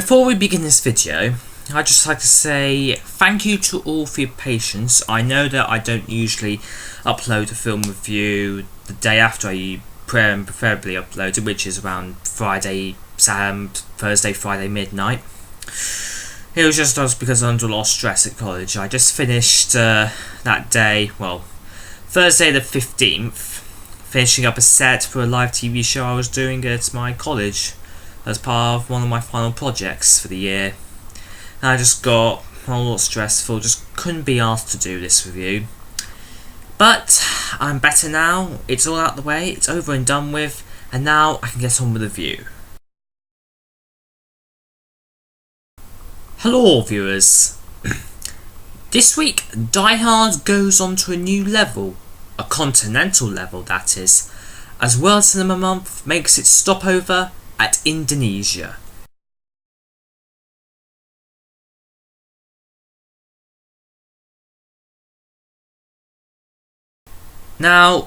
Before we begin this video, I'd just like to say thank you to all for your patience. I know that I don't usually upload a film review the day after I preferably upload it, which is around Thursday, Friday midnight. It was just because I was under a lot of stress at college. I just finished that day, Thursday the 15th, finishing up a set for a live TV show I was doing at my college as part of one of my final projects for the year. And I just got a lot stressful, just couldn't be asked to do this review. But I'm better now, it's all out the way, it's over and done with, and now I can get on with the review. Hello viewers. This week, Die Hard goes on to a new level, a continental level that is, as World Cinema Month makes its stopover at Indonesia. Now,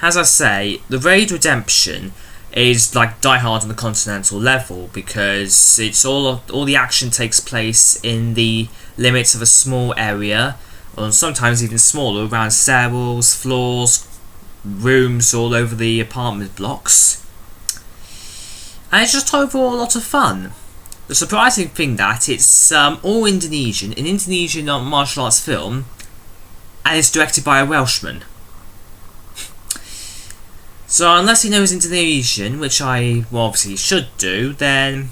as I say, the Raid Redemption is like Die Hard on the continental level because it's all the action takes place in the limits of a small area, or sometimes even smaller, around stairwells, floors, rooms all over the apartment blocks. And it's just overall a lot of fun. The surprising thing that it's all Indonesian, an Indonesian martial arts film, and it's directed by a Welshman. So unless he knows Indonesian, which I obviously should do, then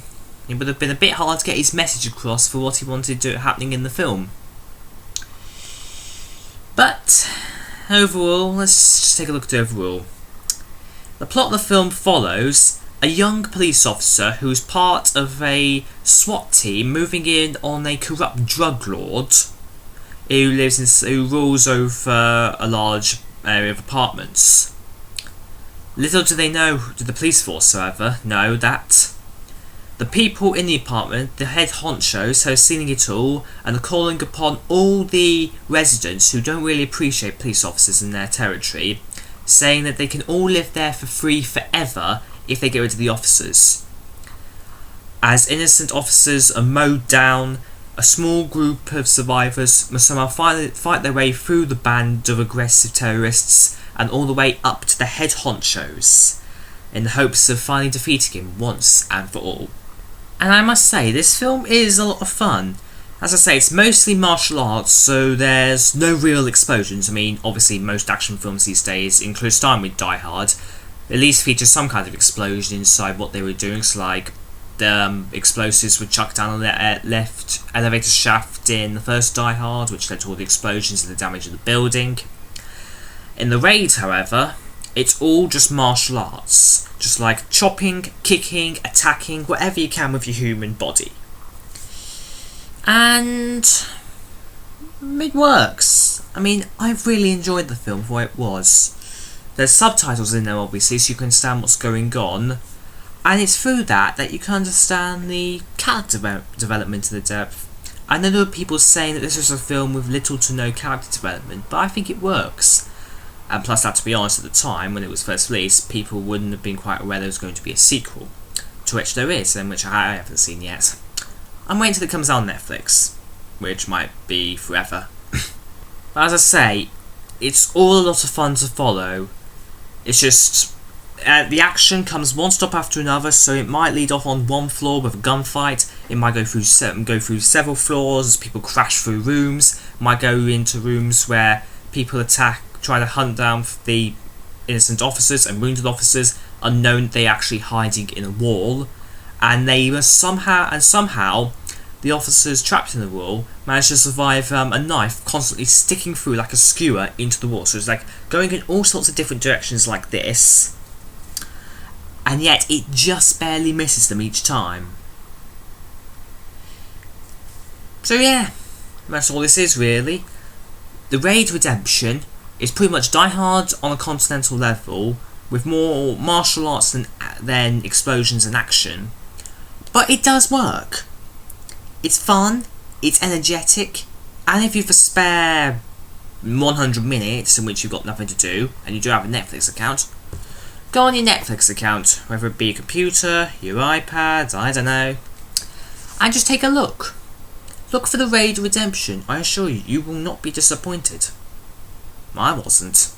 it would have been a bit hard to get his message across for what he wanted to do happening in the film. But overall, let's just take a look at the overall. The plot of the film follows a young police officer who is part of a SWAT team moving in on a corrupt drug lord who rules over a large area of apartments. Little do the police force, however, know that the people in the apartment, the head honchos, are seeing it all and are calling upon all the residents who don't really appreciate police officers in their territory, saying that they can all live there for free forever if they get rid of the officers. As innocent officers are mowed down, a small group of survivors must somehow fight their way through the band of aggressive terrorists and all the way up to the head honchos, in the hopes of finally defeating him once and for all. And I must say, this film is a lot of fun. As I say, it's mostly martial arts, so there's no real explosions. I mean, obviously most action films these days, including starting with Die Hard, at least feature some kind of explosion inside what they were doing, so like the explosives were chucked down a left elevator shaft in the first Die Hard, which led to all the explosions and the damage of the building. In the Raid, however, it's all just martial arts, just like chopping, kicking, attacking, whatever you can with your human body. And it works. I mean, I've really enjoyed the film for what it was. There's subtitles in there obviously, so you can understand what's going on, and it's through that you can understand the character development to the depth. I know there were people saying that this was a film with little to no character development, but I think it works. And plus that, to be honest, at the time when it was first released, people wouldn't have been quite aware there was going to be a sequel, to which there is, and which I haven't seen yet. I'm waiting till it comes out on Netflix, which might be forever. But as I say, it's all a lot of fun to follow. It's just the action comes one stop after another, so it might lead off on one floor with a gunfight, it might go through several floors as people crash through rooms, might go into rooms where people try to hunt down the innocent officers and wounded officers, unknown they actually hiding in a wall, and they were somehow the officers trapped in the wall managed to survive a knife constantly sticking through like a skewer into the wall. So it's like going in all sorts of different directions like this, and yet it just barely misses them each time. So yeah, that's all this is really. The Raid Redemption is pretty much Die Hard on a continental level, with more martial arts than explosions and action. But it does work. It's fun, it's energetic, and if you've a spare 100 minutes in which you've got nothing to do, and you do have a Netflix account, go on your Netflix account, whether it be a computer, your iPad, I don't know, and just take a look. Look for the raid redemption. I assure you, you will not be disappointed. I wasn't.